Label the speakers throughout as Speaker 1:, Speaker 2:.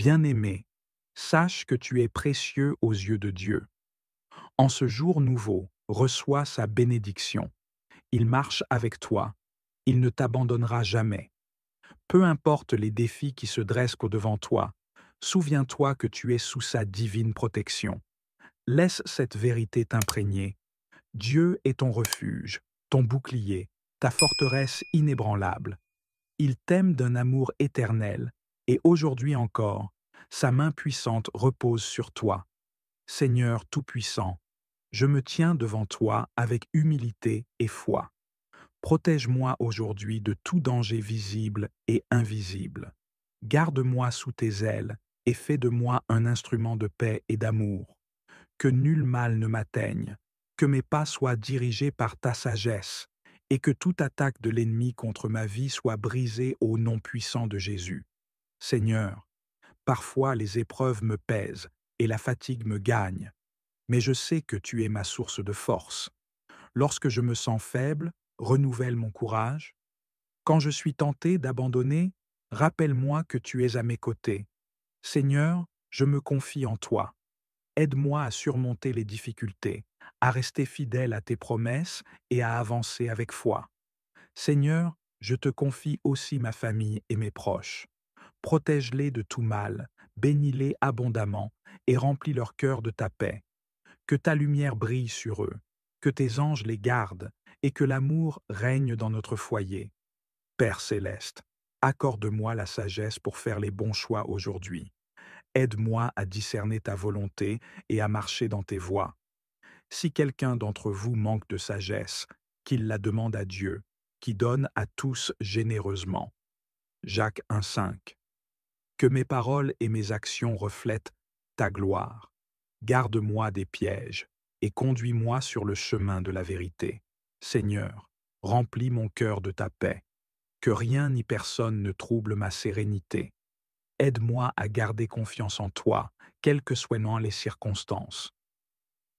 Speaker 1: Bien-aimé, sache que tu es précieux aux yeux de Dieu. En ce jour nouveau, reçois sa bénédiction. Il marche avec toi. Il ne t'abandonnera jamais. Peu importe les défis qui se dressent au-devant toi, souviens-toi que tu es sous sa divine protection. Laisse cette vérité t'imprégner. Dieu est ton refuge, ton bouclier, ta forteresse inébranlable. Il t'aime d'un amour éternel, et aujourd'hui encore, sa main puissante repose sur toi. Seigneur Tout-Puissant, je me tiens devant toi avec humilité et foi. Protège-moi aujourd'hui de tout danger visible et invisible. Garde-moi sous tes ailes et fais de moi un instrument de paix et d'amour. Que nul mal ne m'atteigne, que mes pas soient dirigés par ta sagesse, et que toute attaque de l'ennemi contre ma vie soit brisée au nom puissant de Jésus. Seigneur, parfois les épreuves me pèsent et la fatigue me gagne, mais je sais que tu es ma source de force. Lorsque je me sens faible, renouvelle mon courage. Quand je suis tenté d'abandonner, rappelle-moi que tu es à mes côtés. Seigneur, je me confie en toi. Aide-moi à surmonter les difficultés, à rester fidèle à tes promesses et à avancer avec foi. Seigneur, je te confie aussi ma famille et mes proches. Protège-les de tout mal, bénis-les abondamment et remplis leur cœur de ta paix. Que ta lumière brille sur eux, que tes anges les gardent et que l'amour règne dans notre foyer. Père céleste, accorde-moi la sagesse pour faire les bons choix aujourd'hui. Aide-moi à discerner ta volonté et à marcher dans tes voies. Si quelqu'un d'entre vous manque de sagesse, qu'il la demande à Dieu, qui donne à tous généreusement. Jacques 1,5. Que mes paroles et mes actions reflètent ta gloire. Garde-moi des pièges et conduis-moi sur le chemin de la vérité. Seigneur, remplis mon cœur de ta paix. Que rien ni personne ne trouble ma sérénité. Aide-moi à garder confiance en toi, quelles que soient les circonstances.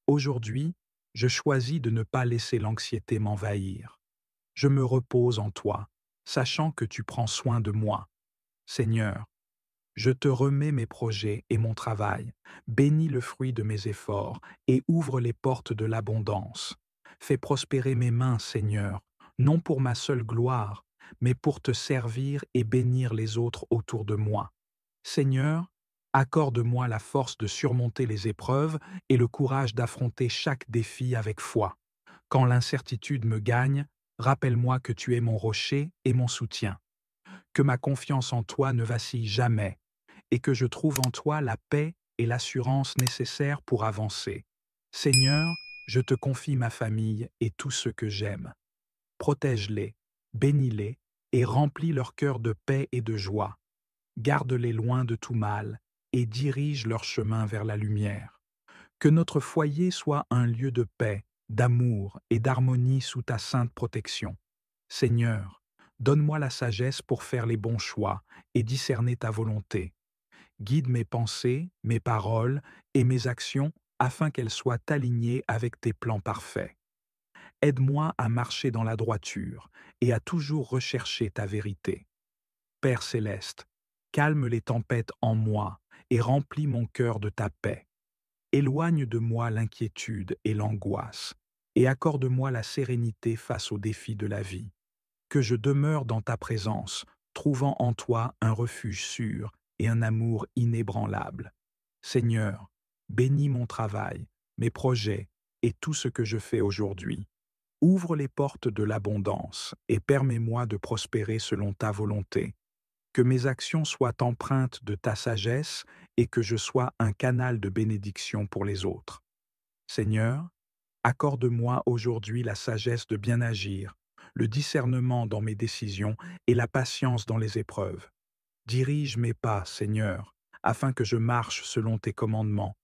Speaker 1: Aujourd'hui, je choisis de ne pas laisser l'anxiété m'envahir. Je me repose en toi, sachant que tu prends soin de moi. Seigneur, je te remets mes projets et mon travail, bénis le fruit de mes efforts et ouvre les portes de l'abondance. Fais prospérer mes mains, Seigneur, non pour ma seule gloire, mais pour te servir et bénir les autres autour de moi. Seigneur, accorde-moi la force de surmonter les épreuves et le courage d'affronter chaque défi avec foi. Quand l'incertitude me gagne, rappelle-moi que tu es mon rocher et mon soutien. Que ma confiance en toi ne vacille jamais et que je trouve en toi la paix et l'assurance nécessaires pour avancer. Seigneur, je te confie ma famille et tous ceux que j'aime. Protège-les, bénis-les et remplis leur cœur de paix et de joie. Garde-les loin de tout mal et dirige leur chemin vers la lumière. Que notre foyer soit un lieu de paix, d'amour et d'harmonie sous ta sainte protection. Seigneur, donne-moi la sagesse pour faire les bons choix et discerner ta volonté. Guide mes pensées, mes paroles et mes actions afin qu'elles soient alignées avec tes plans parfaits. Aide-moi à marcher dans la droiture et à toujours rechercher ta vérité. Père céleste, calme les tempêtes en moi et remplis mon cœur de ta paix. Éloigne de moi l'inquiétude et l'angoisse et accorde-moi la sérénité face aux défis de la vie. Que je demeure dans ta présence, trouvant en toi un refuge sûr et un amour inébranlable. Seigneur, bénis mon travail, mes projets et tout ce que je fais aujourd'hui. Ouvre les portes de l'abondance et permets-moi de prospérer selon ta volonté. Que mes actions soient empreintes de ta sagesse et que je sois un canal de bénédiction pour les autres. Seigneur, accorde-moi aujourd'hui la sagesse de bien agir, le discernement dans mes décisions et la patience dans les épreuves. Dirige mes pas, Seigneur, afin que je marche selon tes commandements.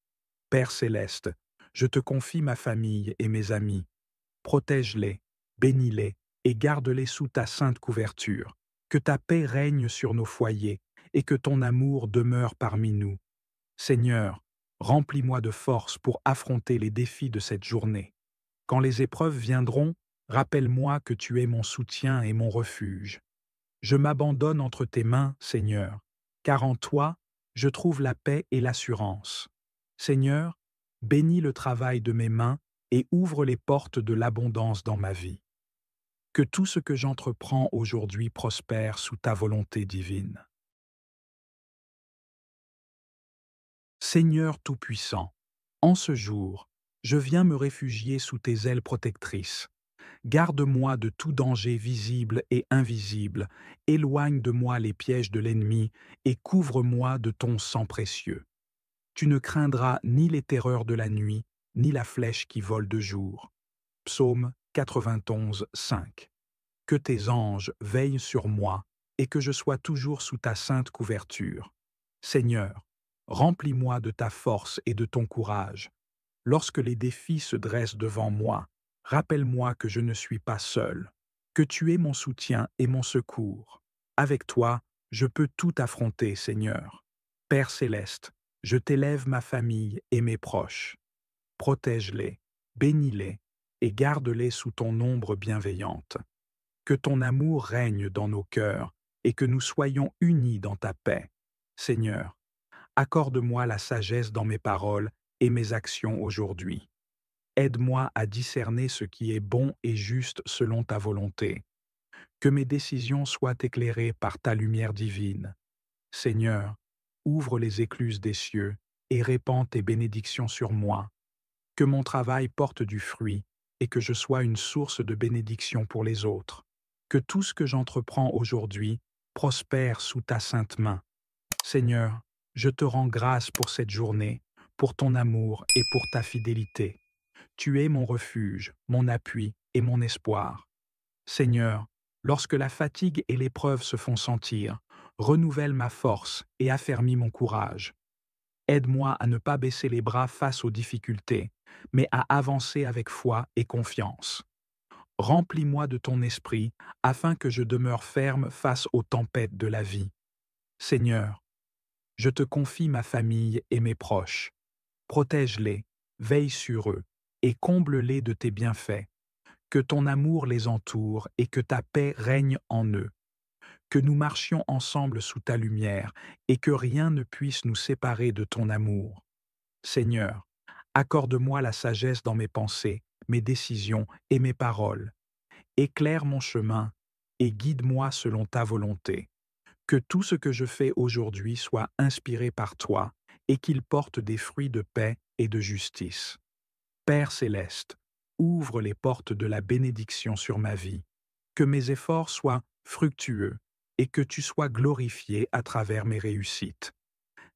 Speaker 1: Père céleste, je te confie ma famille et mes amis. Protège-les, bénis-les et garde-les sous ta sainte couverture. Que ta paix règne sur nos foyers et que ton amour demeure parmi nous. Seigneur, remplis-moi de force pour affronter les défis de cette journée. Quand les épreuves viendront, rappelle-moi que tu es mon soutien et mon refuge. Je m'abandonne entre tes mains, Seigneur, car en toi, je trouve la paix et l'assurance. Seigneur, bénis le travail de mes mains et ouvre les portes de l'abondance dans ma vie. Que tout ce que j'entreprends aujourd'hui prospère sous ta volonté divine. Seigneur Tout-Puissant, en ce jour, je viens me réfugier sous tes ailes protectrices. Garde-moi de tout danger visible et invisible, éloigne de moi les pièges de l'ennemi et couvre-moi de ton sang précieux. Tu ne craindras ni les terreurs de la nuit, ni la flèche qui vole de jour. Psaume 91, 5. Que tes anges veillent sur moi et que je sois toujours sous ta sainte couverture. Seigneur, remplis-moi de ta force et de ton courage. Lorsque les défis se dressent devant moi, rappelle-moi que je ne suis pas seul, que tu es mon soutien et mon secours. Avec toi, je peux tout affronter, Seigneur. Père céleste, je t'élève ma famille et mes proches. Protège-les, bénis-les et garde-les sous ton ombre bienveillante. Que ton amour règne dans nos cœurs et que nous soyons unis dans ta paix. Seigneur, accorde-moi la sagesse dans mes paroles et mes actions aujourd'hui. Aide-moi à discerner ce qui est bon et juste selon ta volonté. Que mes décisions soient éclairées par ta lumière divine. Seigneur, ouvre les écluses des cieux et répands tes bénédictions sur moi. Que mon travail porte du fruit et que je sois une source de bénédiction pour les autres. Que tout ce que j'entreprends aujourd'hui prospère sous ta sainte main. Seigneur, je te rends grâce pour cette journée, pour ton amour et pour ta fidélité. Tu es mon refuge, mon appui et mon espoir. Seigneur, lorsque la fatigue et l'épreuve se font sentir, renouvelle ma force et affermis mon courage. Aide-moi à ne pas baisser les bras face aux difficultés, mais à avancer avec foi et confiance. Remplis-moi de ton esprit afin que je demeure ferme face aux tempêtes de la vie. Seigneur, je te confie ma famille et mes proches. Protège-les, veille sur eux et comble-les de tes bienfaits. Que ton amour les entoure et que ta paix règne en eux. Que nous marchions ensemble sous ta lumière et que rien ne puisse nous séparer de ton amour. Seigneur, accorde-moi la sagesse dans mes pensées, mes décisions et mes paroles. Éclaire mon chemin et guide-moi selon ta volonté. Que tout ce que je fais aujourd'hui soit inspiré par toi et qu'il porte des fruits de paix et de justice. Père céleste, ouvre les portes de la bénédiction sur ma vie. Que mes efforts soient fructueux et que tu sois glorifié à travers mes réussites.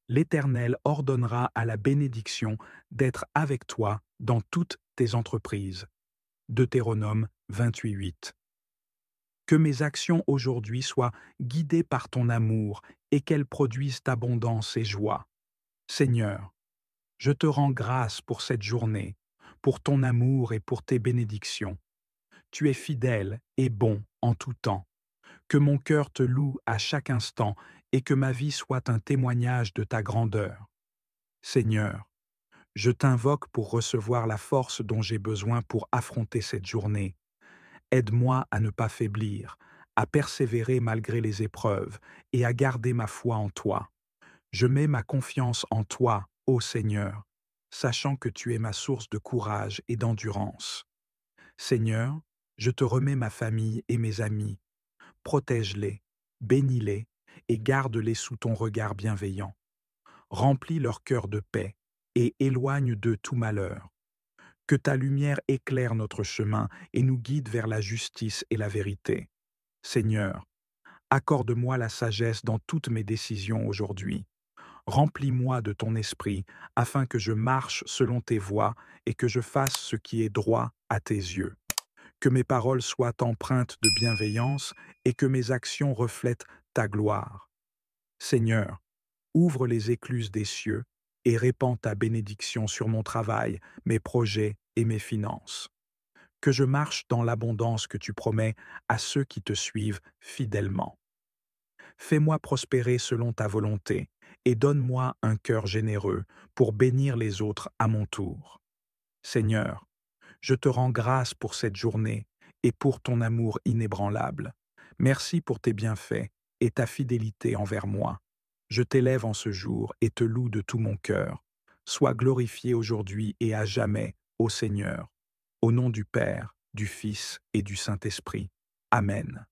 Speaker 1: L'Éternel ordonnera à la bénédiction d'être avec toi dans toutes tes entreprises. Deutéronome 28:8. Que mes actions aujourd'hui soient guidées par ton amour et qu'elles produisent abondance et joie. Seigneur, je te rends grâce pour cette journée, pour ton amour et pour tes bénédictions. Tu es fidèle et bon en tout temps. Que mon cœur te loue à chaque instant et que ma vie soit un témoignage de ta grandeur. Seigneur, je t'invoque pour recevoir la force dont j'ai besoin pour affronter cette journée. Aide-moi à ne pas faiblir, à persévérer malgré les épreuves et à garder ma foi en toi. Je mets ma confiance en toi, ô Seigneur, sachant que tu es ma source de courage et d'endurance. Seigneur, je te remets ma famille et mes amis. Protège-les, bénis-les et garde-les sous ton regard bienveillant. Remplis leur cœur de paix et éloigne d'eux tout malheur. Que ta lumière éclaire notre chemin et nous guide vers la justice et la vérité. Seigneur, accorde-moi la sagesse dans toutes mes décisions aujourd'hui. Remplis-moi de ton esprit afin que je marche selon tes voies et que je fasse ce qui est droit à tes yeux. Que mes paroles soient empreintes de bienveillance et que mes actions reflètent ta gloire. Seigneur, ouvre les écluses des cieux et répands ta bénédiction sur mon travail, mes projets et mes finances. Que je marche dans l'abondance que tu promets à ceux qui te suivent fidèlement. Fais-moi prospérer selon ta volonté et donne-moi un cœur généreux pour bénir les autres à mon tour. Seigneur, je te rends grâce pour cette journée et pour ton amour inébranlable. Merci pour tes bienfaits et ta fidélité envers moi. Je t'élève en ce jour et te loue de tout mon cœur. Sois glorifié aujourd'hui et à jamais, ô Seigneur. Au nom du Père, du Fils et du Saint-Esprit. Amen.